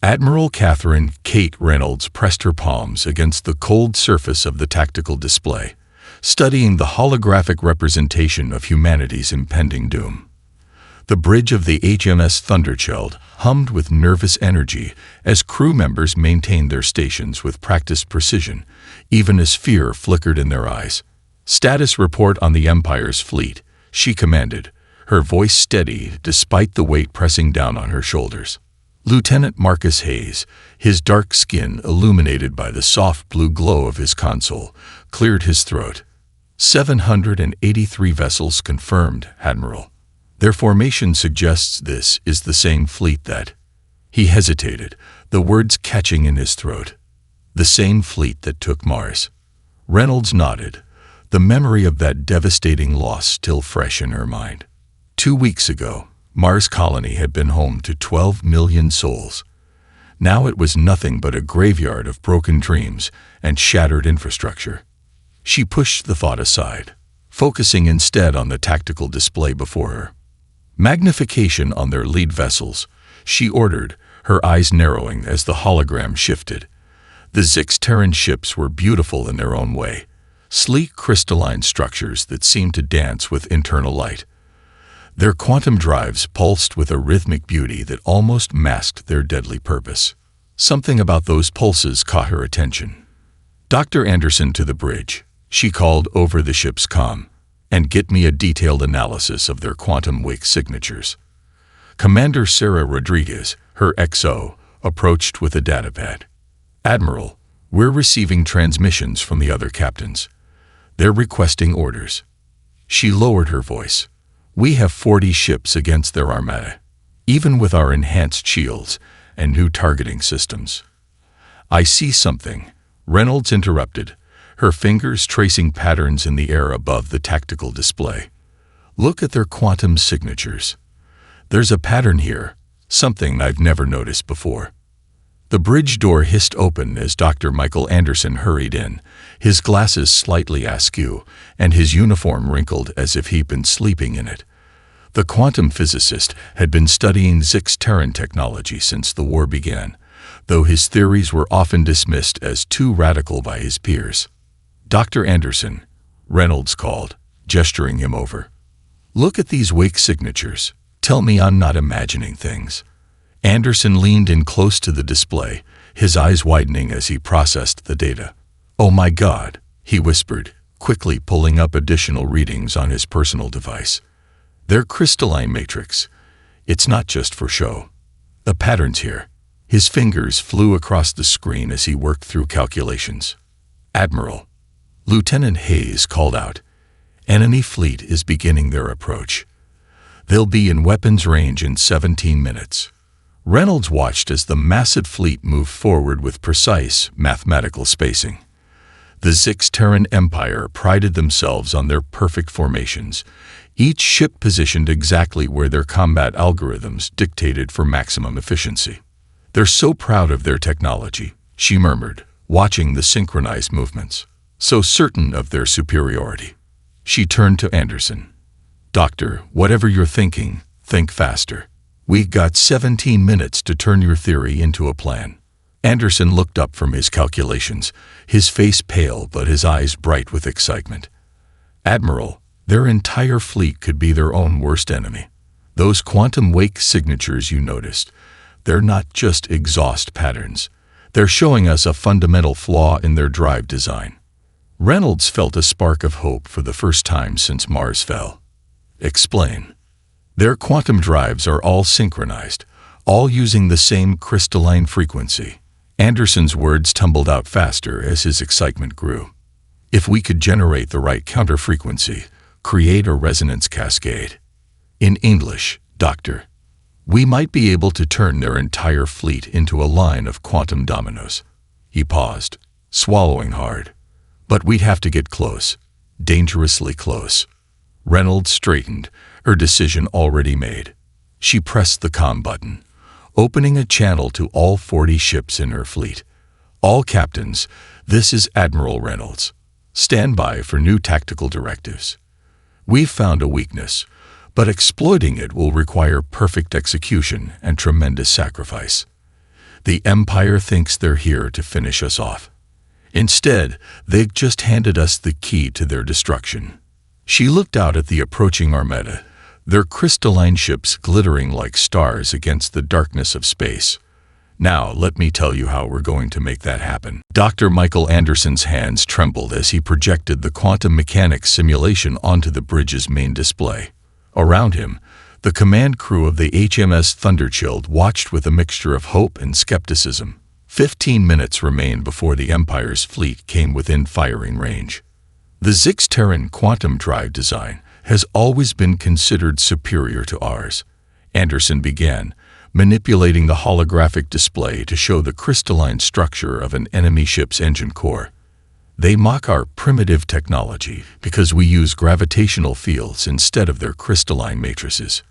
Admiral Catherine Kate Reynolds pressed her palms against the cold surface of the tactical display, studying the holographic representation of humanity's impending doom. The bridge of the HMS Thunderchild hummed with nervous energy as crew members maintained their stations with practiced precision, even as fear flickered in their eyes. "Status report on the Empire's fleet," she commanded, her voice steady despite the weight pressing down on her shoulders. Lieutenant Marcus Hayes, his dark skin illuminated by the soft blue glow of his console, cleared his throat. 783 vessels confirmed, Admiral. Their formation suggests this is the same fleet that... He hesitated, the words catching in his throat. The same fleet that took Mars. Reynolds nodded, the memory of that devastating loss still fresh in her mind. 2 weeks ago, Mars colony had been home to 12 million souls. Now it was nothing but a graveyard of broken dreams and shattered infrastructure. She pushed the thought aside, focusing instead on the tactical display before her. Magnification on their lead vessels, she ordered, her eyes narrowing as the hologram shifted. The Zix Terran ships were beautiful in their own way, sleek crystalline structures that seemed to dance with internal light. Their quantum drives pulsed with a rhythmic beauty that almost masked their deadly purpose. Something about those pulses caught her attention. "Dr. Anderson to the bridge," she called over the ship's comm, "and get me a detailed analysis of their quantum wake signatures." Commander Sarah Rodriguez, her XO, approached with a datapad. "Admiral, we're receiving transmissions from the other captains. They're requesting orders." She lowered her voice. "We have 40 ships against their Armada, even with our enhanced shields and new targeting systems." "I see something," Reynolds interrupted, her fingers tracing patterns in the air above the tactical display. "Look at their quantum signatures. There's a pattern here, something I've never noticed before." The bridge door hissed open as Dr. Michael Anderson hurried in, his glasses slightly askew and his uniform wrinkled as if he'd been sleeping in it. The quantum physicist had been studying Zix Terran technology since the war began, though his theories were often dismissed as too radical by his peers. "Dr. Anderson," Reynolds called, gesturing him over. "Look at these wake signatures. Tell me I'm not imagining things." Anderson leaned in close to the display, his eyes widening as he processed the data. "Oh my God," he whispered, quickly pulling up additional readings on his personal device. "They're crystalline matrix. It's not just for show. The patterns here." His fingers flew across the screen as he worked through calculations. "Admiral," Lieutenant Hayes called out, "enemy fleet is beginning their approach. They'll be in weapons range in 17 minutes. Reynolds watched as the massive fleet moved forward with precise mathematical spacing. The Zix Terran Empire prided themselves on their perfect formations, each ship positioned exactly where their combat algorithms dictated for maximum efficiency. "They're so proud of their technology," she murmured, watching the synchronized movements, "so certain of their superiority." She turned to Anderson. "Doctor, whatever you're thinking, think faster. We've got 17 minutes to turn your theory into a plan." Anderson looked up from his calculations, his face pale but his eyes bright with excitement. "Admiral, their entire fleet could be their own worst enemy. Those quantum wake signatures you noticed, they're not just exhaust patterns. They're showing us a fundamental flaw in their drive design." Reynolds felt a spark of hope for the first time since Mars fell. "Explain." "Their quantum drives are all synchronized, all using the same crystalline frequency." Anderson's words tumbled out faster as his excitement grew. "If we could generate the right counter-frequency, create a resonance cascade. In English, Doctor, we might be able to turn their entire fleet into a line of quantum dominoes." He paused, swallowing hard. "But we'd have to get close, dangerously close." Reynolds straightened, her decision already made. She pressed the comm button, opening a channel to all 40 ships in her fleet. "All captains, this is Admiral Reynolds. Stand by for new tactical directives. We've found a weakness, but exploiting it will require perfect execution and tremendous sacrifice. The Empire thinks they're here to finish us off. Instead, they've just handed us the key to their destruction." She looked out at the approaching Armada, their crystalline ships glittering like stars against the darkness of space. "Now, let me tell you how we're going to make that happen." Dr. Michael Anderson's hands trembled as he projected the quantum mechanics simulation onto the bridge's main display. Around him, the command crew of the HMS Thunderchild watched with a mixture of hope and skepticism. 15 minutes remained before the Empire's fleet came within firing range. The Zix-Terran quantum drive design has always been considered superior to ours. Anderson began, manipulating the holographic display to show the crystalline structure of an enemy ship's engine core. "They mock our primitive technology because we use gravitational fields instead of their crystalline matrices."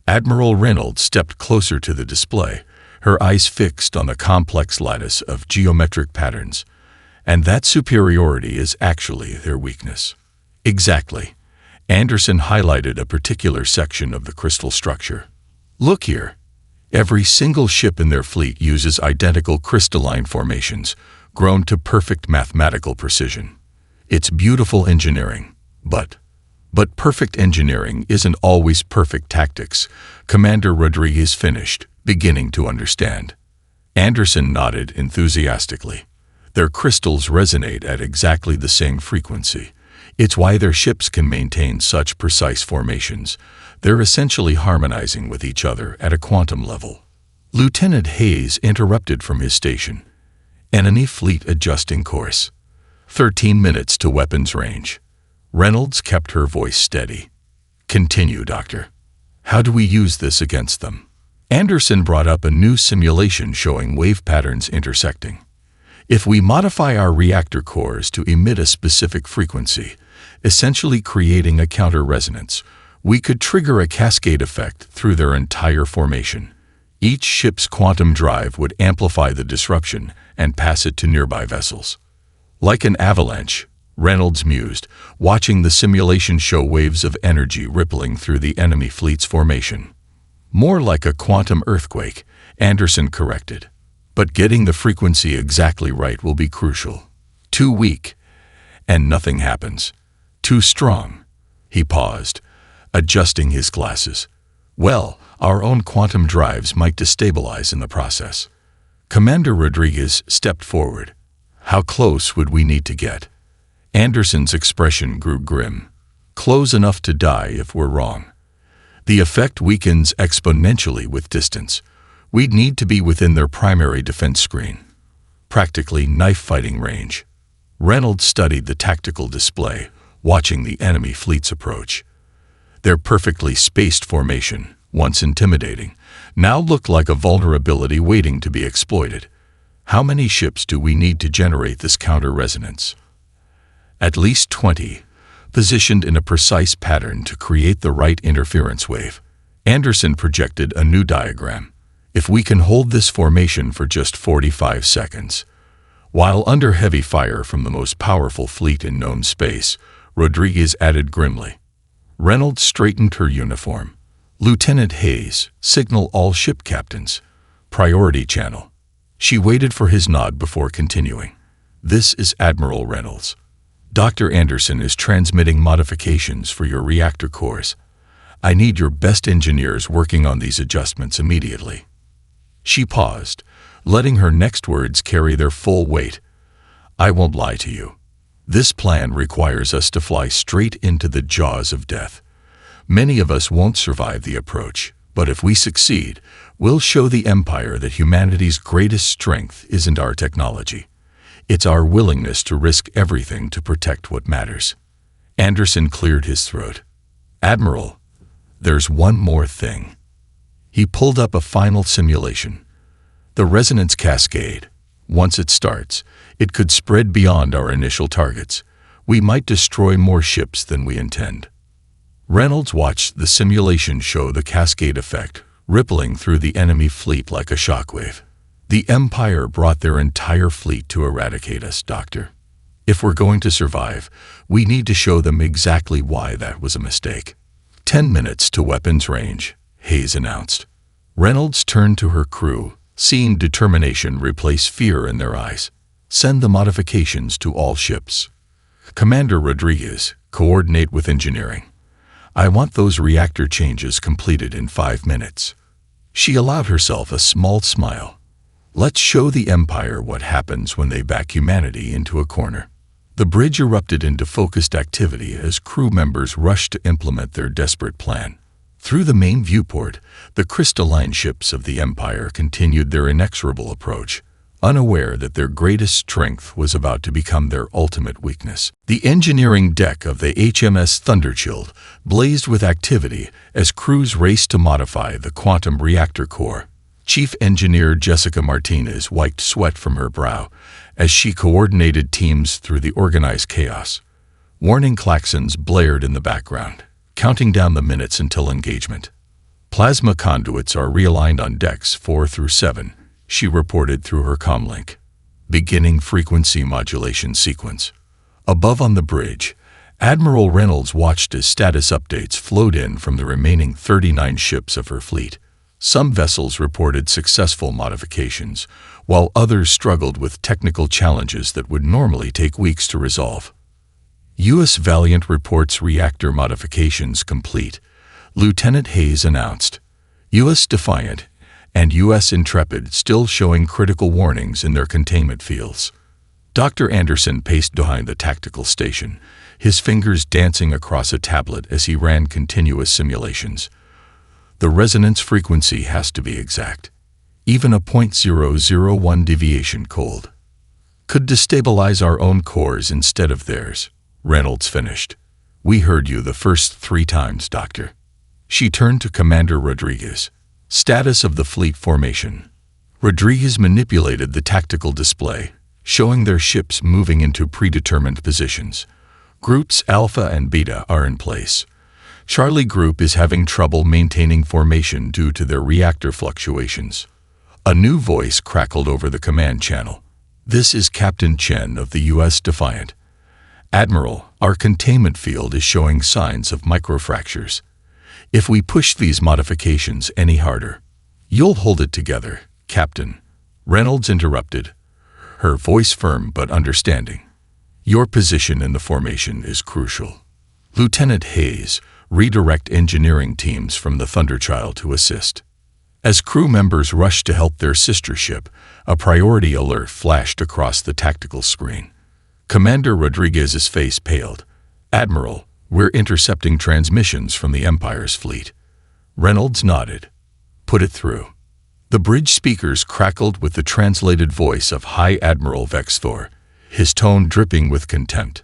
Admiral Reynolds stepped closer to the display, her eyes fixed on the complex lattice of geometric patterns. "And that superiority is actually their weakness." "Exactly." Anderson highlighted a particular section of the crystal structure. "Look here. Every single ship in their fleet uses identical crystalline formations, grown to perfect mathematical precision. It's beautiful engineering, but perfect engineering isn't always perfect tactics," Commander Rodriguez finished, beginning to understand. Anderson nodded enthusiastically. "Their crystals resonate at exactly the same frequency. It's why their ships can maintain such precise formations. They're essentially harmonizing with each other at a quantum level." Lieutenant Hayes interrupted from his station. "Enemy fleet adjusting course. 13 minutes to weapons range." Reynolds kept her voice steady. "Continue, Doctor. How do we use this against them?" Anderson brought up a new simulation showing wave patterns intersecting. "If we modify our reactor cores to emit a specific frequency, essentially creating a counter-resonance, we could trigger a cascade effect through their entire formation. Each ship's quantum drive would amplify the disruption and pass it to nearby vessels." "Like an avalanche," Reynolds mused, watching the simulation show waves of energy rippling through the enemy fleet's formation. "More like a quantum earthquake," Anderson corrected. "But getting the frequency exactly right will be crucial. Too weak, and nothing happens. Too strong." He paused, adjusting his glasses. "Well, our own quantum drives might destabilize in the process." Commander Rodriguez stepped forward. "How close would we need to get?" Anderson's expression grew grim. "Close enough to die if we're wrong. The effect weakens exponentially with distance. We'd need to be within their primary defense screen. Practically knife-fighting range." Reynolds studied the tactical display, watching the enemy fleet's approach. Their perfectly spaced formation, once intimidating, now looked like a vulnerability waiting to be exploited. "How many ships do we need to generate this counter-resonance?" "At least 20, positioned in a precise pattern to create the right interference wave." Anderson projected a new diagram. "If we can hold this formation for just 45 seconds, while under heavy fire from the most powerful fleet in known space," Rodriguez added grimly. Reynolds straightened her uniform. "Lieutenant Hayes, signal all ship captains. Priority channel." She waited for his nod before continuing. "This is Admiral Reynolds. Dr. Anderson is transmitting modifications for your reactor cores. I need your best engineers working on these adjustments immediately." She paused, letting her next words carry their full weight. "I won't lie to you. This plan requires us to fly straight into the jaws of death. Many of us won't survive the approach, but if we succeed, we'll show the Empire that humanity's greatest strength isn't our technology. It's our willingness to risk everything to protect what matters." Anderson cleared his throat. "Admiral, there's one more thing." He pulled up a final simulation. "The resonance cascade. Once it starts, it could spread beyond our initial targets. We might destroy more ships than we intend." Reynolds watched the simulation show the cascade effect, rippling through the enemy fleet like a shockwave. "The Empire brought their entire fleet to eradicate us, Doctor. If we're going to survive, we need to show them exactly why that was a mistake." 10 minutes to weapons range," Hayes announced. Reynolds turned to her crew, seeing determination replace fear in their eyes. Send the modifications to all ships. Commander Rodriguez, coordinate with engineering. I want those reactor changes completed in 5 minutes. She allowed herself a small smile. Let's show the Empire what happens when they back humanity into a corner. The bridge erupted into focused activity as crew members rushed to implement their desperate plan. Through the main viewport, the crystalline ships of the Empire continued their inexorable approach, unaware that their greatest strength was about to become their ultimate weakness. The engineering deck of the HMS Thunderchild blazed with activity as crews raced to modify the quantum reactor core. Chief Engineer Jessica Martinez wiped sweat from her brow as she coordinated teams through the organized chaos. Warning klaxons blared in the background, counting down the minutes until engagement. Plasma conduits are realigned on decks 4 through 7, she reported through her comlink. Beginning frequency modulation sequence. Above on the bridge, Admiral Reynolds watched as status updates flowed in from the remaining 39 ships of her fleet. Some vessels reported successful modifications, while others struggled with technical challenges that would normally take weeks to resolve. U.S. Valiant reports reactor modifications complete, Lieutenant Hayes announced. U.S. Defiant and U.S. Intrepid still showing critical warnings in their containment fields. Dr. Anderson paced behind the tactical station, his fingers dancing across a tablet as he ran continuous simulations. The resonance frequency has to be exact. Even a 0.001 deviation cold could destabilize our own cores instead of theirs. Reynolds finished. We heard you the first 3 times, Doctor. She turned to Commander Rodriguez. Status of the fleet formation. Rodriguez manipulated the tactical display, showing their ships moving into predetermined positions. Groups Alpha and Beta are in place. Charlie Group is having trouble maintaining formation due to their reactor fluctuations. A new voice crackled over the command channel. This is Captain Chen of the U.S. Defiant. Admiral, our containment field is showing signs of microfractures. If we push these modifications any harder, you'll hold it together, Captain. Reynolds interrupted, her voice firm but understanding. Your position in the formation is crucial. Lieutenant Hayes, redirect engineering teams from the Thunderchild to assist. As crew members rushed to help their sister ship, a priority alert flashed across the tactical screen. Commander Rodriguez's face paled. Admiral, we're intercepting transmissions from the Empire's fleet. Reynolds nodded. Put it through. The bridge speakers crackled with the translated voice of High Admiral Vexthor, his tone dripping with contempt.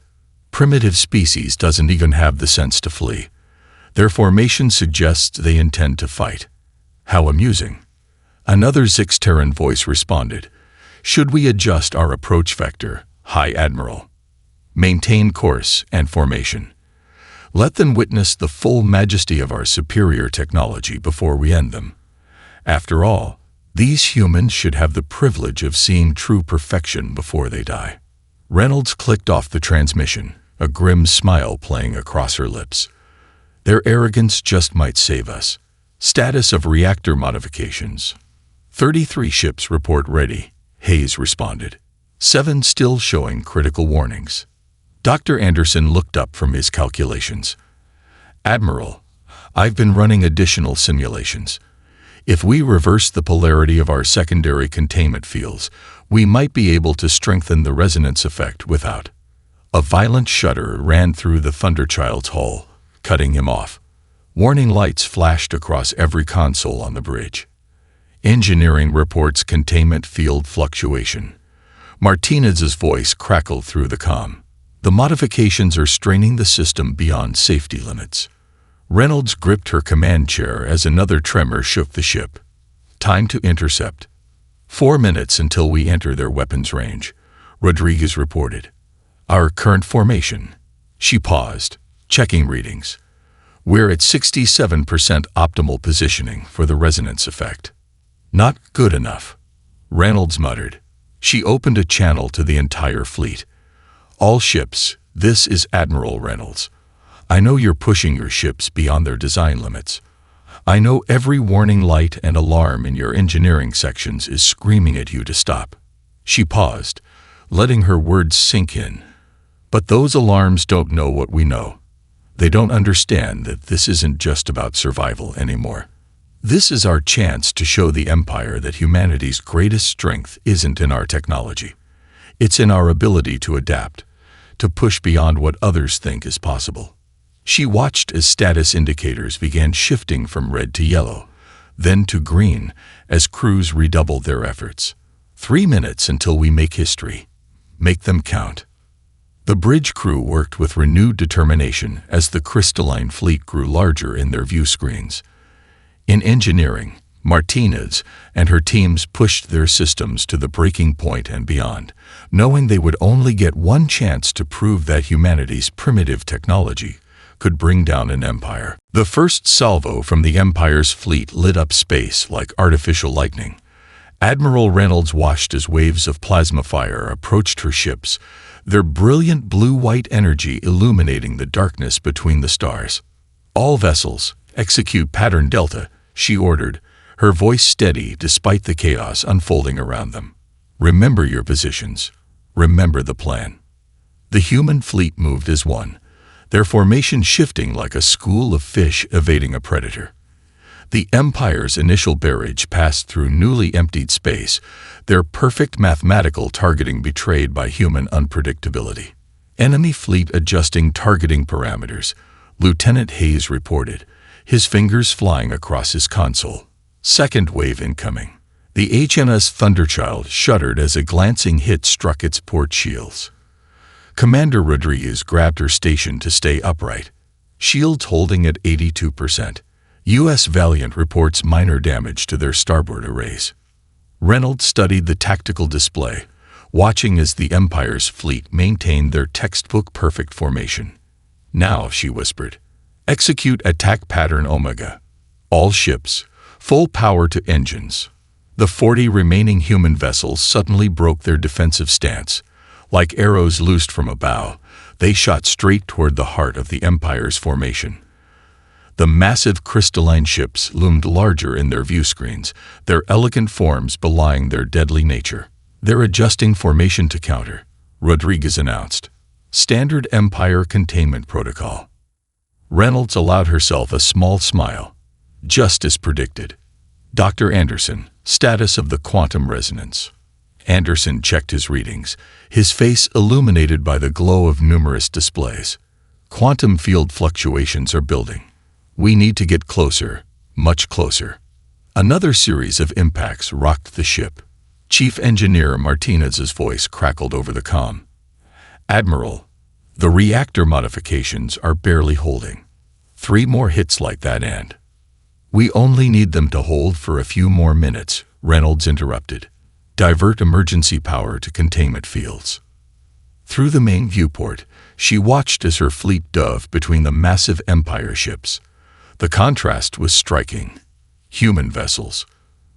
Primitive species doesn't even have the sense to flee. Their formation suggests they intend to fight. How amusing. Another Zixteran voice responded. Should we adjust our approach vector, High Admiral? Maintain course and formation. Let them witness the full majesty of our superior technology before we end them. After all, these humans should have the privilege of seeing true perfection before they die. Reynolds clicked off the transmission, a grim smile playing across her lips. Their arrogance just might save us. Status of reactor modifications. 33 ships report ready, Hayes responded. 7 still showing critical warnings. Dr. Anderson looked up from his calculations. Admiral, I've been running additional simulations. If we reverse the polarity of our secondary containment fields, we might be able to strengthen the resonance effect without. A violent shudder ran through the Thunderchild's hull, cutting him off. Warning lights flashed across every console on the bridge. Engineering reports containment field fluctuation. Martinez's voice crackled through the comm. The modifications are straining the system beyond safety limits. Reynolds gripped her command chair as another tremor shook the ship. Time to intercept. 4 minutes until we enter their weapons range, Rodriguez reported. Our current formation. She paused, checking readings. We're at 67% optimal positioning for the resonance effect. Not good enough, Reynolds muttered. She opened a channel to the entire fleet. All ships, this is Admiral Reynolds. I know you're pushing your ships beyond their design limits. I know every warning light and alarm in your engineering sections is screaming at you to stop." She paused, letting her words sink in. "But those alarms don't know what we know. They don't understand that this isn't just about survival anymore. This is our chance to show the Empire that humanity's greatest strength isn't in our technology. It's in our ability to adapt, to push beyond what others think is possible." She watched as status indicators began shifting from red to yellow, then to green as crews redoubled their efforts. 3 minutes until we make history. Make them count. The bridge crew worked with renewed determination as the crystalline fleet grew larger in their view screens. In engineering, Martinez and her teams pushed their systems to the breaking point and beyond, knowing they would only get one chance to prove that humanity's primitive technology could bring down an empire. The first salvo from the Empire's fleet lit up space like artificial lightning. Admiral Reynolds watched as waves of plasma fire approached her ships, their brilliant blue-white energy illuminating the darkness between the stars. "All vessels, execute Pattern Delta," she ordered, her voice steady despite the chaos unfolding around them. "Remember your positions. Remember the plan." The human fleet moved as one, their formation shifting like a school of fish evading a predator. The Empire's initial barrage passed through newly emptied space, their perfect mathematical targeting betrayed by human unpredictability. Enemy fleet adjusting targeting parameters, Lieutenant Hayes reported, his fingers flying across his console. Second wave incoming. The HMS Thunderchild shuddered as a glancing hit struck its port shields. Commander Rodriguez grabbed her station to stay upright, shields holding at 82%. U.S. Valiant reports minor damage to their starboard arrays. Reynolds studied the tactical display, watching as the Empire's fleet maintained their textbook-perfect formation. "Now," she whispered, "execute attack pattern Omega. All ships, full power to engines." The 40 remaining human vessels suddenly broke their defensive stance. Like arrows loosed from a bow, they shot straight toward the heart of the Empire's formation. The massive crystalline ships loomed larger in their view screens, their elegant forms belying their deadly nature. "They're adjusting formation to counter," Rodriguez announced. "Standard Empire containment protocol." Reynolds allowed herself a small smile. Just as predicted. "Dr. Anderson, status of the quantum resonance." Anderson checked his readings, his face illuminated by the glow of numerous displays. "Quantum field fluctuations are building. We need to get closer, much closer." Another series of impacts rocked the ship. Chief Engineer Martinez's voice crackled over the comm. "Admiral, the reactor modifications are barely holding. 3 more hits like that and—" "We only need them to hold for a few more minutes," Reynolds interrupted. "Divert emergency power to containment fields." Through the main viewport, she watched as her fleet dove between the massive Empire ships. The contrast was striking. Human vessels,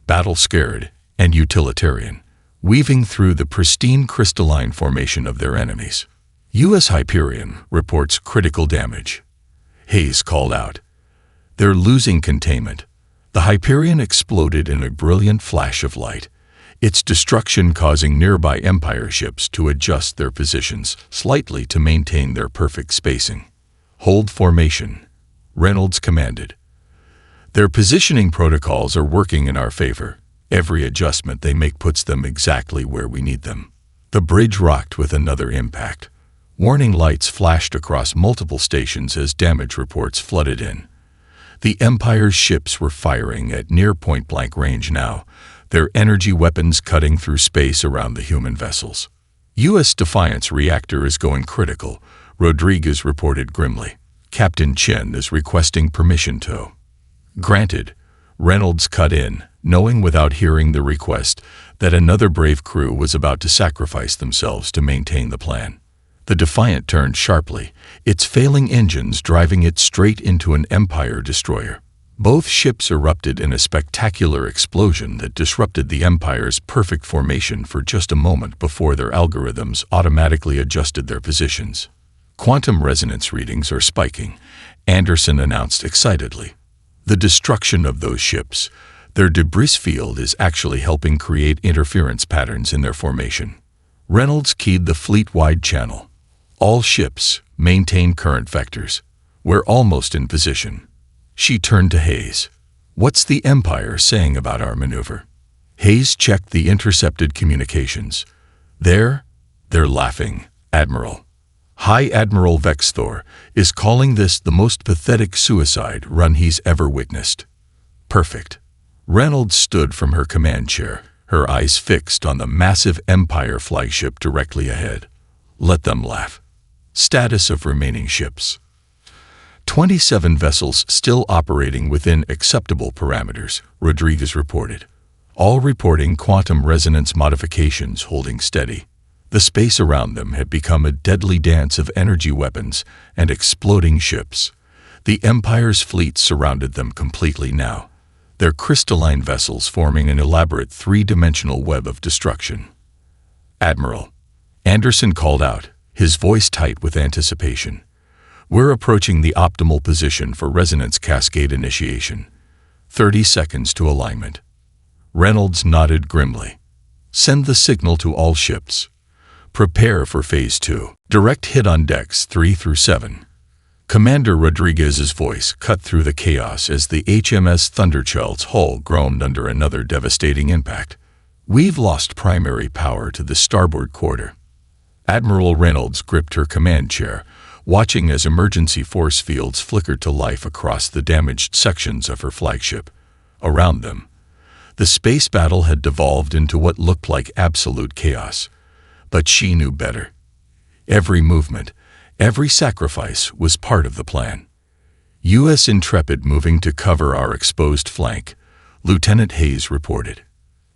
battle-scared and utilitarian, weaving through the pristine crystalline formation of their enemies. U.S. Hyperion reports critical damage. Hayes called out. "They're losing containment." The Hyperion exploded in a brilliant flash of light, its destruction causing nearby Empire ships to adjust their positions slightly to maintain their perfect spacing. "Hold formation," Reynolds commanded. "Their positioning protocols are working in our favor. Every adjustment they make puts them exactly where we need them." The bridge rocked with another impact. Warning lights flashed across multiple stations as damage reports flooded in. The Empire's ships were firing at near point-blank range now, their energy weapons cutting through space around the human vessels. U.S. Defiance reactor is going critical, Rodriguez reported grimly. "Captain Chen is requesting permission to—" "Granted," Reynolds cut in, knowing without hearing the request that another brave crew was about to sacrifice themselves to maintain the plan. The Defiant turned sharply, its failing engines driving it straight into an Empire destroyer. Both ships erupted in a spectacular explosion that disrupted the Empire's perfect formation for just a moment before their algorithms automatically adjusted their positions. "Quantum resonance readings are spiking," Anderson announced excitedly. The destruction of those ships, their debris field, is actually helping create interference patterns in their formation. Reynolds keyed the fleet-wide channel. All ships, maintain current vectors. We're almost in position. She turned to Hayes. What's the Empire saying about our maneuver? Hayes checked the intercepted communications. They're laughing, Admiral. High Admiral Vexthor is calling this the most pathetic suicide run he's ever witnessed. Perfect. Reynolds stood from her command chair, her eyes fixed on the massive Empire flagship directly ahead. Let them laugh. Status of remaining ships. 27 vessels still operating within acceptable parameters, Rodriguez reported. All reporting quantum resonance modifications holding steady. The space around them had become a deadly dance of energy weapons and exploding ships. The Empire's fleet surrounded them completely now, their crystalline vessels forming an elaborate three-dimensional web of destruction. Admiral, Anderson called out, his voice tight with anticipation. We're approaching the optimal position for resonance cascade initiation. 30 seconds to alignment. Reynolds nodded grimly. Send the signal to all ships. Prepare for Phase 2. Direct hit on decks 3 through 7. Commander Rodriguez's voice cut through the chaos as the HMS Thunderchild's hull groaned under another devastating impact. We've lost primary power to the starboard quarter. Admiral Reynolds gripped her command chair, watching as emergency force fields flickered to life across the damaged sections of her flagship. Around them, the space battle had devolved into what looked like absolute chaos. But she knew better. Every movement, every sacrifice was part of the plan. U.S. Intrepid moving to cover our exposed flank, Lieutenant Hayes reported.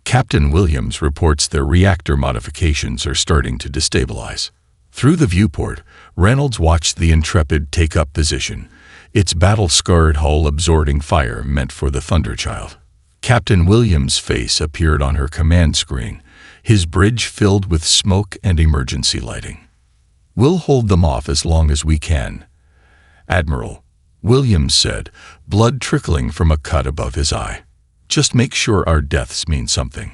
Captain Williams reports their reactor modifications are starting to destabilize. Through the viewport, Reynolds watched the Intrepid take up position, its battle-scarred hull absorbing fire meant for the Thunderchild. Captain Williams' face appeared on her command screen, his bridge filled with smoke and emergency lighting. We'll hold them off as long as we can, Admiral, Williams said, blood trickling from a cut above his eye. Just make sure our deaths mean something.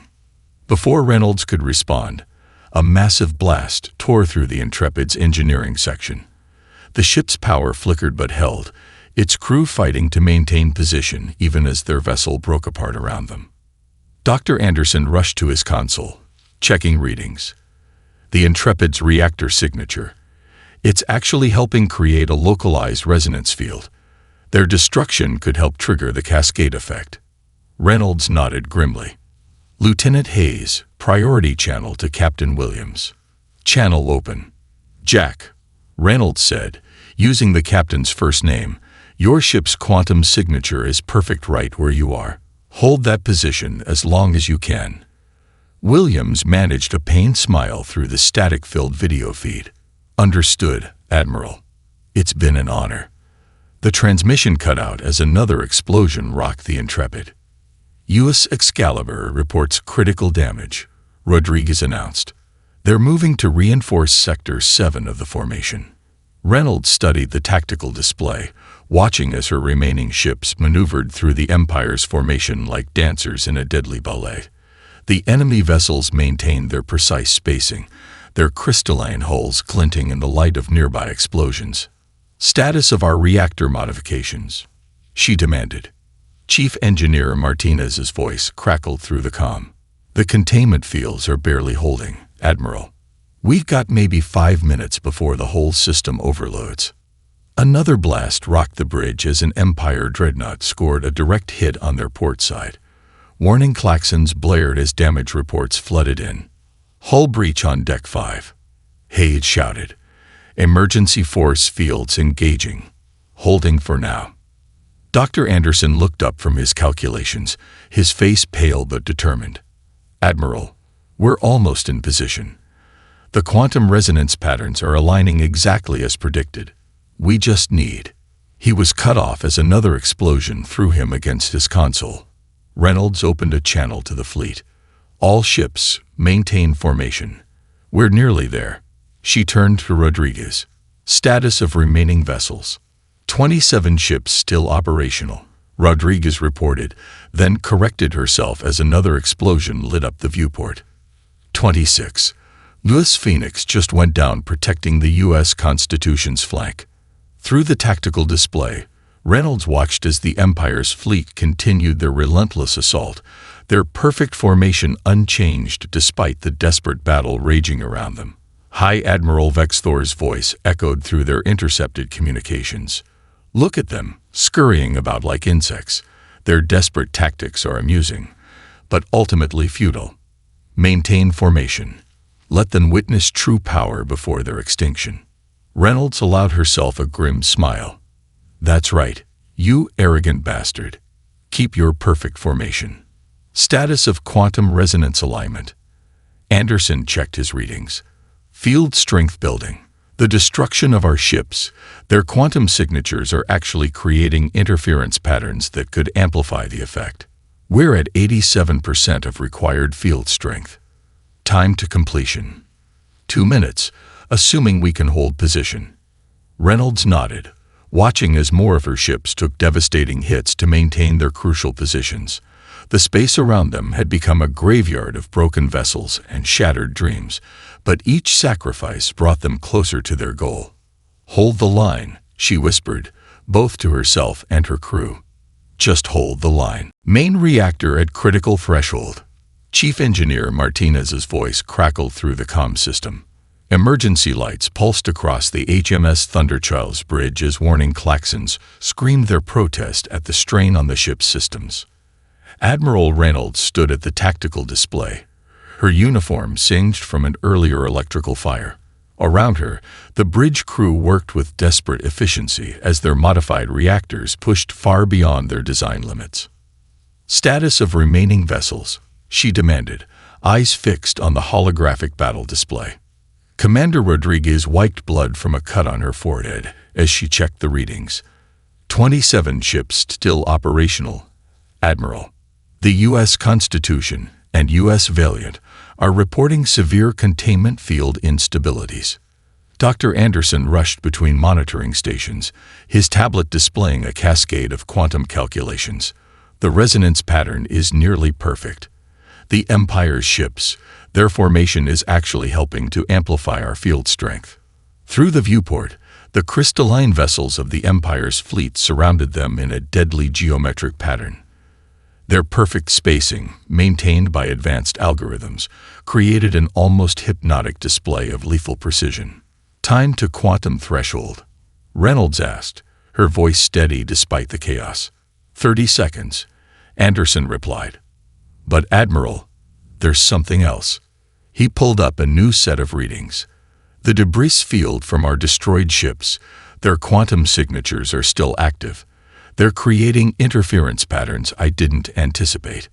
Before Reynolds could respond, a massive blast tore through the Intrepid's engineering section. The ship's power flickered but held, its crew fighting to maintain position even as their vessel broke apart around them. Dr. Anderson rushed to his console, checking readings. The Intrepid's reactor signature. It's actually helping create a localized resonance field. Their destruction could help trigger the cascade effect. Reynolds nodded grimly. Lieutenant Hayes, priority channel to Captain Williams. Channel open. Jack, Reynolds said, using the captain's first name, your ship's quantum signature is perfect right where you are. Hold that position as long as you can. Williams managed a pained smile through the static-filled video feed. Understood, Admiral. It's been an honor. The transmission cut out as another explosion rocked the Intrepid. U.S. Excalibur reports critical damage, Rodriguez announced. They're moving to reinforce Sector 7 of the formation. Reynolds studied the tactical display, watching as her remaining ships maneuvered through the Empire's formation like dancers in a deadly ballet. The enemy vessels maintained their precise spacing, their crystalline hulls glinting in the light of nearby explosions. Status of our reactor modifications, she demanded. Chief Engineer Martinez's voice crackled through the comm. The containment fields are barely holding, Admiral. We've got maybe 5 minutes before the whole system overloads. Another blast rocked the bridge as an Empire dreadnought scored a direct hit on their port side. Warning klaxons blared as damage reports flooded in. Hull breach on Deck 5. Hayes shouted. Emergency force fields engaging. Holding for now. Dr. Anderson looked up from his calculations, his face pale but determined. Admiral, we're almost in position. The quantum resonance patterns are aligning exactly as predicted. We just need. He was cut off as another explosion threw him against his console. Reynolds opened a channel to the fleet. All ships, maintain formation. We're nearly there. She turned to Rodriguez. Status of remaining vessels. 27 ships still operational, Rodriguez reported, then corrected herself as another explosion lit up the viewport. 26. Louis Phoenix just went down protecting the U.S. Constitution's flank. Through the tactical display, Reynolds watched as the Empire's fleet continued their relentless assault, their perfect formation unchanged despite the desperate battle raging around them. High Admiral Vexthor's voice echoed through their intercepted communications. "Look at them, scurrying about like insects. Their desperate tactics are amusing, but ultimately futile. Maintain formation. Let them witness true power before their extinction." Reynolds allowed herself a grim smile. "That's right, you arrogant bastard. Keep your perfect formation." Status of quantum resonance alignment. Anderson checked his readings. Field strength building. The destruction of our ships, their quantum signatures are actually creating interference patterns that could amplify the effect. We're at 87% of required field strength. Time to completion. 2 minutes, assuming we can hold position. Reynolds nodded, watching as more of her ships took devastating hits to maintain their crucial positions. The space around them had become a graveyard of broken vessels and shattered dreams, but each sacrifice brought them closer to their goal. "Hold the line," she whispered, both to herself and her crew. "Just hold the line." Main reactor at critical threshold. Chief Engineer Martinez's voice crackled through the comm system. Emergency lights pulsed across the HMS Thunderchild's bridge as warning klaxons screamed their protest at the strain on the ship's systems. Admiral Reynolds stood at the tactical display, her uniform singed from an earlier electrical fire. Around her, the bridge crew worked with desperate efficiency as their modified reactors pushed far beyond their design limits. "Status of remaining vessels," she demanded, eyes fixed on the holographic battle display. Commander Rodriguez wiped blood from a cut on her forehead as she checked the readings. 27 ships still operational. "Admiral, the U.S. Constitution and U.S. Valiant are reporting severe containment field instabilities." Dr. Anderson rushed between monitoring stations, his tablet displaying a cascade of quantum calculations. "The resonance pattern is nearly perfect. The Empire's ships, their formation is actually helping to amplify our field strength." Through the viewport, the crystalline vessels of the Empire's fleet surrounded them in a deadly geometric pattern. Their perfect spacing, maintained by advanced algorithms, created an almost hypnotic display of lethal precision. "Time to quantum threshold?" Reynolds asked, her voice steady despite the chaos. 30 seconds, Anderson replied. "But Admiral, there's something else." He pulled up a new set of readings. "The debris field from our destroyed ships, their quantum signatures are still active. They're creating interference patterns I didn't anticipate."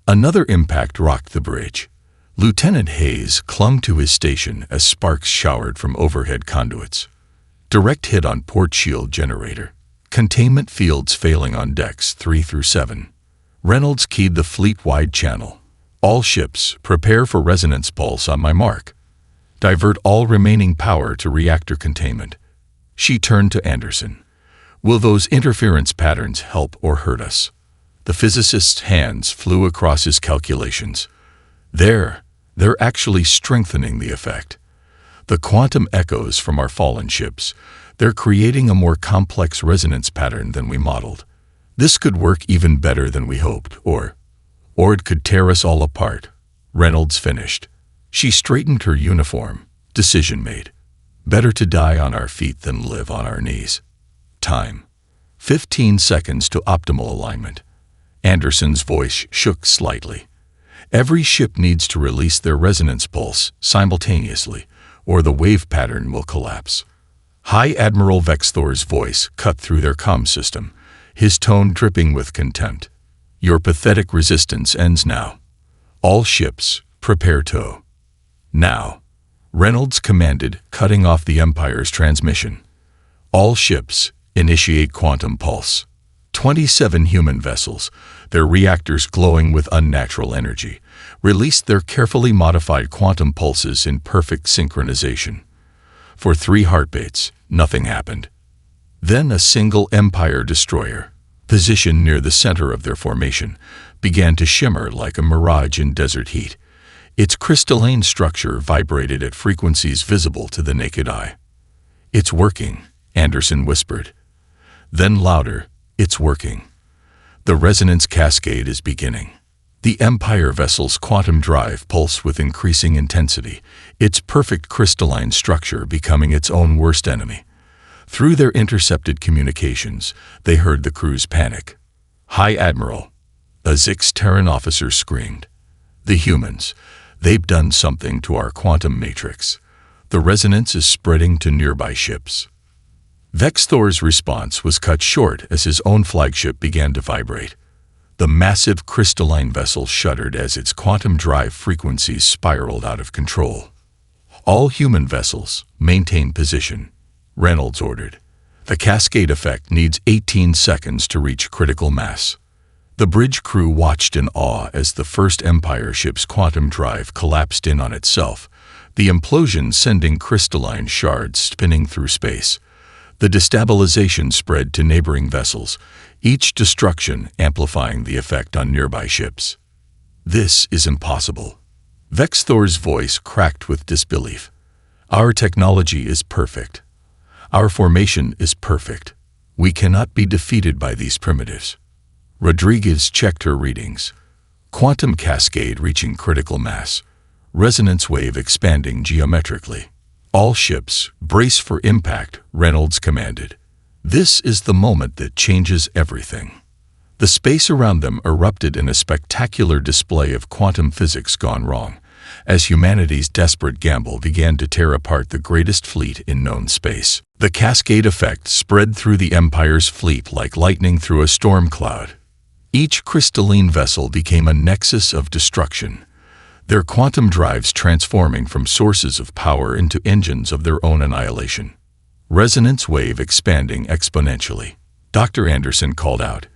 Another impact rocked the bridge. Lieutenant Hayes clung to his station as sparks showered from overhead conduits. Direct hit on port shield generator. Containment fields failing on decks 3 through 7. Reynolds keyed the fleet-wide channel. "All ships, prepare for resonance pulse on my mark. Divert all remaining power to reactor containment." She turned to Anderson. "Will those interference patterns help or hurt us?" The physicist's hands flew across his calculations. They're actually strengthening the effect. The quantum echoes from our fallen ships, they're creating a more complex resonance pattern than we modeled. This could work even better than we hoped, or it could tear us all apart." Reynolds finished. She straightened her uniform. Decision made. Better to die on our feet than live on our knees. Time. 15 seconds to optimal alignment. Anderson's voice shook slightly. "Every ship needs to release their resonance pulse simultaneously, or the wave pattern will collapse." High Admiral Vexthor's voice cut through their comm system, his tone dripping with contempt. "Your pathetic resistance ends now. All ships, prepare tow." "Now," Reynolds commanded, cutting off the Empire's transmission. "All ships, initiate quantum pulse." 27 human vessels, their reactors glowing with unnatural energy, released their carefully modified quantum pulses in perfect synchronization. For 3 heartbeats, nothing happened. Then a single Empire destroyer, positioned near the center of their formation, began to shimmer like a mirage in desert heat. Its crystalline structure vibrated at frequencies visible to the naked eye. "It's working," Anderson whispered. Then louder, "It's working." The resonance cascade is beginning. The Empire vessel's quantum drive pulsed with increasing intensity, its perfect crystalline structure becoming its own worst enemy. Through their intercepted communications, they heard the crew's panic. "High Admiral," a Zix Terran officer screamed. "The humans, they've done something to our quantum matrix. The resonance is spreading to nearby ships." Vex Thor's response was cut short as his own flagship began to vibrate. The massive crystalline vessel shuddered as its quantum drive frequencies spiraled out of control. "All human vessels, maintain position," Reynolds ordered. "The cascade effect needs 18 seconds to reach critical mass." The bridge crew watched in awe as the first Empire ship's quantum drive collapsed in on itself, the implosion sending crystalline shards spinning through space. The destabilization spread to neighboring vessels, each destruction amplifying the effect on nearby ships. "This is impossible." Vex Thor's voice cracked with disbelief. "Our technology is perfect. Our formation is perfect. We cannot be defeated by these primitives." Rodriguez checked her readings. Quantum cascade reaching critical mass. Resonance wave expanding geometrically. "All ships, brace for impact," Reynolds commanded. This is the moment that changes everything. The space around them erupted in a spectacular display of quantum physics gone wrong, as humanity's desperate gamble began to tear apart the greatest fleet in known space. The cascade effect spread through the Empire's fleet like lightning through a storm cloud. Each crystalline vessel became a nexus of destruction, their quantum drives transforming from sources of power into engines of their own annihilation. Resonance wave expanding exponentially. Dr. Anderson called out,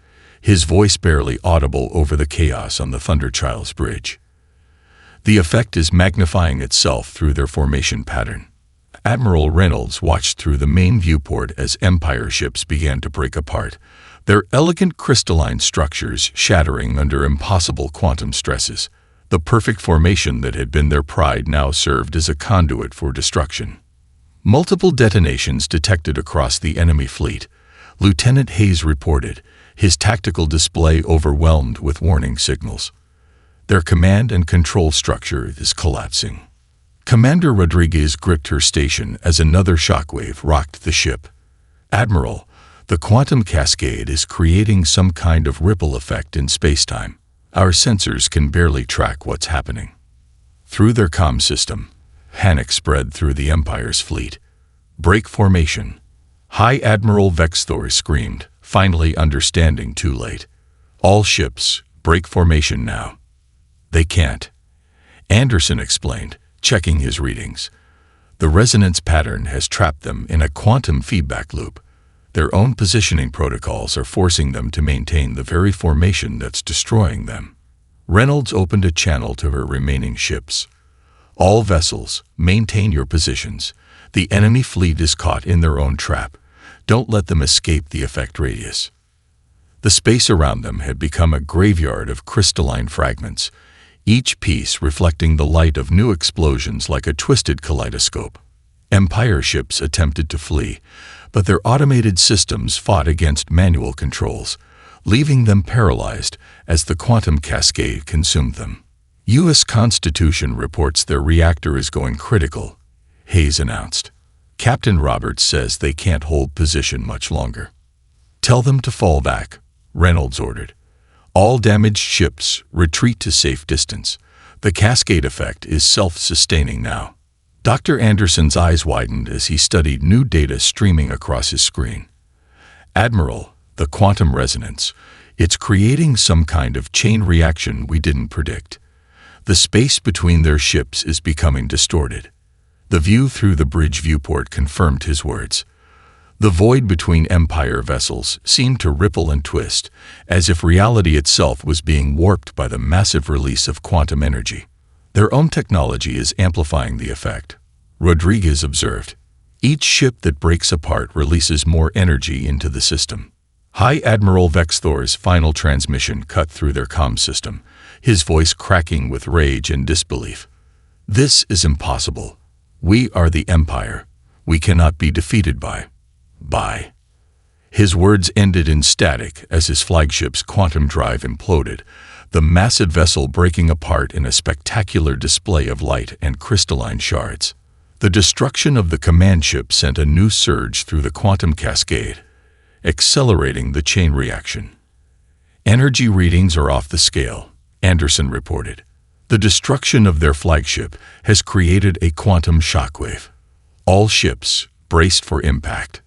his voice barely audible over the chaos on the Thunderchild's bridge. "The effect is magnifying itself through their formation pattern." Admiral Reynolds watched through the main viewport as Empire ships began to break apart, their elegant crystalline structures shattering under impossible quantum stresses. The perfect formation that had been their pride now served as a conduit for destruction. Multiple detonations detected across the enemy fleet. Lieutenant Hayes reported, his tactical display overwhelmed with warning signals. Their command and control structure is collapsing. Commander Rodriguez gripped her station as another shockwave rocked the ship. "Admiral, the quantum cascade is creating some kind of ripple effect in spacetime. Our sensors can barely track what's happening." Through their comm system, panic spread through the Empire's fleet. "Break formation." High Admiral Vex Thor screamed, finally understanding too late. "All ships, break formation now." "They can't," Anderson explained, checking his readings. "The resonance pattern has trapped them in a quantum feedback loop. Their own positioning protocols are forcing them to maintain the very formation that's destroying them." Reynolds opened a channel to her remaining ships. "All vessels, maintain your positions. The enemy fleet is caught in their own trap. Don't let them escape the effect radius." The space around them had become a graveyard of crystalline fragments, each piece reflecting the light of new explosions like a twisted kaleidoscope. Empire ships attempted to flee, but their automated systems fought against manual controls, leaving them paralyzed as the quantum cascade consumed them. U.S. Constitution reports their reactor is going critical, Hayes announced. "Captain Roberts says they can't hold position much longer." "Tell them to fall back," Reynolds ordered. "All damaged ships, retreat to safe distance. The cascade effect is self-sustaining now." Dr. Anderson's eyes widened as he studied new data streaming across his screen. "Admiral, the quantum resonance, it's creating some kind of chain reaction we didn't predict. The space between their ships is becoming distorted." The view through the bridge viewport confirmed his words. The void between Empire vessels seemed to ripple and twist, as if reality itself was being warped by the massive release of quantum energy. "Their own technology is amplifying the effect," Rodriguez observed. "Each ship that breaks apart releases more energy into the system." High Admiral Vexthor's final transmission cut through their comm system, his voice cracking with rage and disbelief. "This is impossible. We are the Empire. We cannot be defeated by. His words ended in static as his flagship's quantum drive imploded, the massive vessel breaking apart in a spectacular display of light and crystalline shards. The destruction of the command ship sent a new surge through the quantum cascade, accelerating the chain reaction. "Energy readings are off the scale," Anderson reported. "The destruction of their flagship has created a quantum shockwave. All ships braced for impact.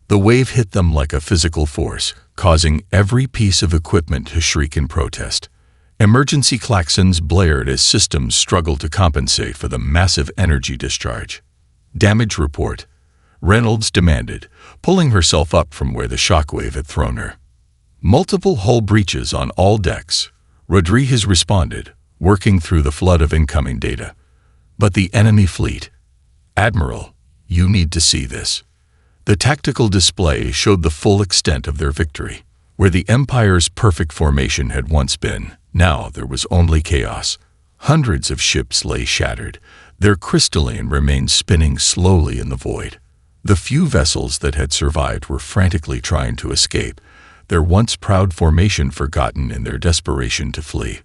The wave hit them like a physical force, causing every piece of equipment to shriek in protest. Emergency klaxons blared as systems struggled to compensate for the massive energy discharge. Damage report," Reynolds demanded, pulling herself up from where the shockwave had thrown her. "Multiple hull breaches on all decks," Rodriguez responded, working through the flood of incoming data. "But the enemy fleet. Admiral, you need to see this." The tactical display showed the full extent of their victory. Where the Empire's perfect formation had once been, now there was only chaos. Hundreds of ships lay shattered, their crystalline remains spinning slowly in the void. The few vessels that had survived were frantically trying to escape, their once proud formation forgotten in their desperation to flee.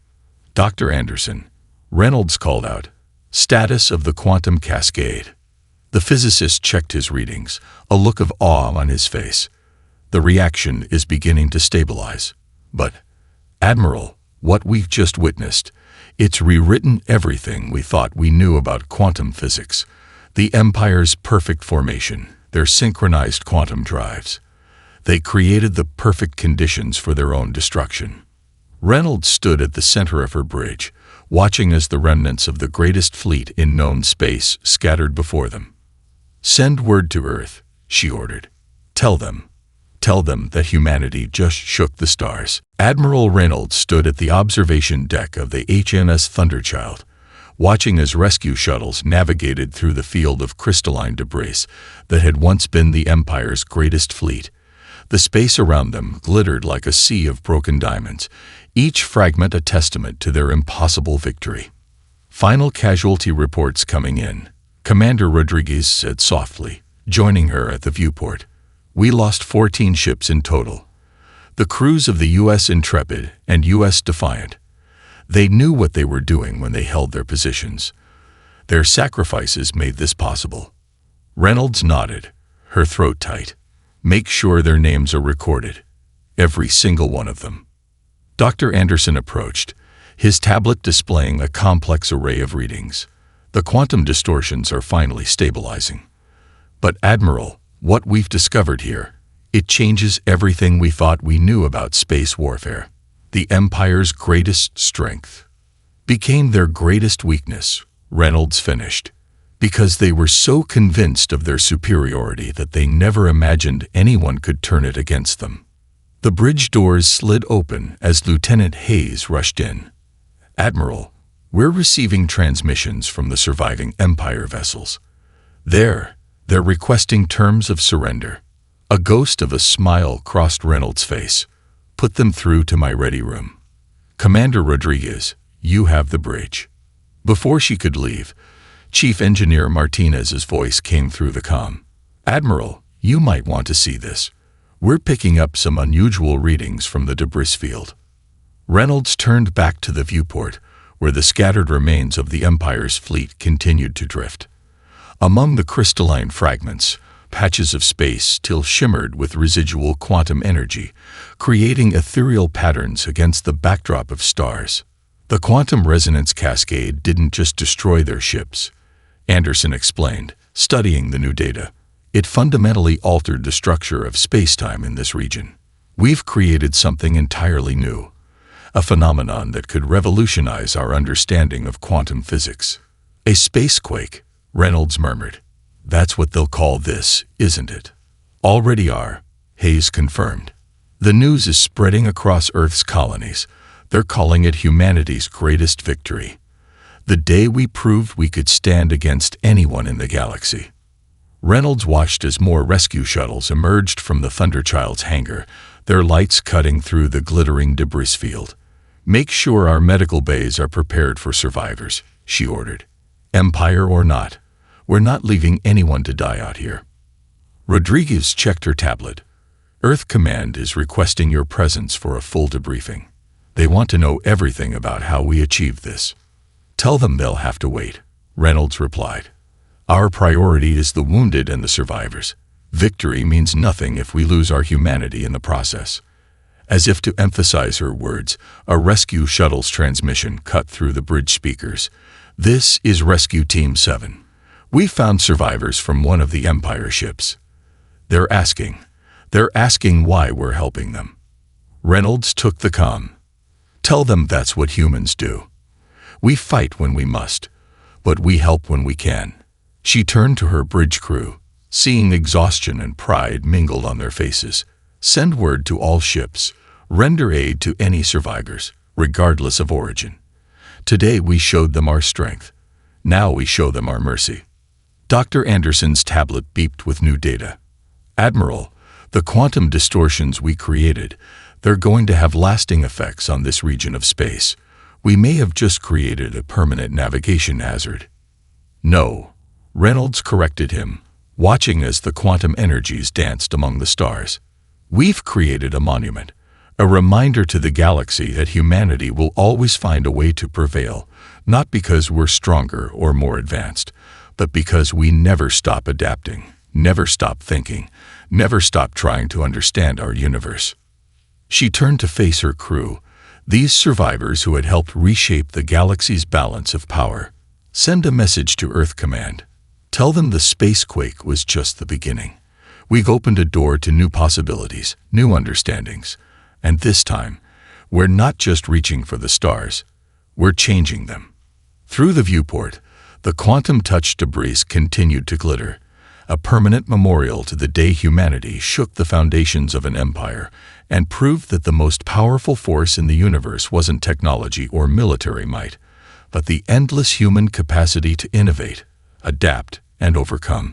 "Dr. Anderson," Reynolds called out, "status of the quantum cascade." The physicist checked his readings, a look of awe on his face. "The reaction is beginning to stabilize. But, Admiral, what we've just witnessed, it's rewritten everything we thought we knew about quantum physics. The Empire's perfect formation, their synchronized quantum drives. They created the perfect conditions for their own destruction." Reynolds stood at the center of her bridge, watching as the remnants of the greatest fleet in known space scattered before them. "Send word to Earth," she ordered. Tell them that humanity just shook the stars." Admiral Reynolds stood at the observation deck of the HMS Thunderchild, watching as rescue shuttles navigated through the field of crystalline debris that had once been the Empire's greatest fleet. The space around them glittered like a sea of broken diamonds, each fragment a testament to their impossible victory. "Final casualty reports coming in," Commander Rodriguez said softly, joining her at the viewport. "We lost 14 ships in total. The crews of the U.S. Intrepid and U.S. Defiant. They knew what they were doing when they held their positions. Their sacrifices made this possible." Reynolds nodded, her throat tight. "Make sure their names are recorded. Every single one of them." Dr. Anderson approached, his tablet displaying a complex array of readings. "The quantum distortions are finally stabilizing. But Admiral, what we've discovered here, it changes everything we thought we knew about space warfare. The Empire's greatest strength became their greatest weakness," Reynolds finished, "because they were so convinced of their superiority that they never imagined anyone could turn it against them." The bridge doors slid open as Lieutenant Hayes rushed in. "Admiral, we're receiving transmissions from the surviving Empire vessels. They're requesting terms of surrender." A ghost of a smile crossed Reynolds' face. "Put them through to my ready room. Commander Rodriguez, you have the bridge." Before she could leave, Chief Engineer Martinez's voice came through the comm. "Admiral, you might want to see this. We're picking up some unusual readings from the debris field." Reynolds turned back to the viewport, where the scattered remains of the Empire's fleet continued to drift. Among the crystalline fragments, patches of space still shimmered with residual quantum energy, creating ethereal patterns against the backdrop of stars. The quantum resonance cascade didn't just destroy their ships, Anderson explained, studying the new data. It fundamentally altered the structure of spacetime in this region. "We've created something entirely new, a phenomenon that could revolutionize our understanding of quantum physics." "A space quake," Reynolds murmured. "That's what they'll call this, isn't it?" "Already are," Hayes confirmed. "The news is spreading across Earth's colonies. They're calling it humanity's greatest victory. The day we proved we could stand against anyone in the galaxy." Reynolds watched as more rescue shuttles emerged from the Thunderchild's hangar, their lights cutting through the glittering debris field. "Make sure our medical bays are prepared for survivors," she ordered. "Empire or not, we're not leaving anyone to die out here." Rodriguez checked her tablet. "Earth Command is requesting your presence for a full debriefing. They want to know everything about how we achieved this." "Tell them they'll have to wait," Reynolds replied. "Our priority is the wounded and the survivors. Victory means nothing if we lose our humanity in the process." As if to emphasize her words, a rescue shuttle's transmission cut through the bridge speakers. "This is Rescue Team 7. We found survivors from one of the Empire ships. They're asking why we're helping them." Reynolds took the comm. "Tell them that's what humans do. We fight when we must, but we help when we can." She turned to her bridge crew, seeing exhaustion and pride mingled on their faces. "Send word to all ships. Render aid to any survivors, regardless of origin. Today we showed them our strength. Now we show them our mercy." Dr. Anderson's tablet beeped with new data. "Admiral, the quantum distortions we created, they're going to have lasting effects on this region of space. We may have just created a permanent navigation hazard." "No," Reynolds corrected him, watching as the quantum energies danced among the stars. "We've created a monument, a reminder to the galaxy that humanity will always find a way to prevail, not because we're stronger or more advanced, but because we never stop adapting, never stop thinking, never stop trying to understand our universe." She turned to face her crew, these survivors who had helped reshape the galaxy's balance of power. "Send a message to Earth Command. Tell them the space quake was just the beginning. We've opened a door to new possibilities, new understandings. And this time, we're not just reaching for the stars, we're changing them." Through the viewport, the quantum-touched debris continued to glitter, a permanent memorial to the day humanity shook the foundations of an empire and proved that the most powerful force in the universe wasn't technology or military might, but the endless human capacity to innovate, adapt, and overcome.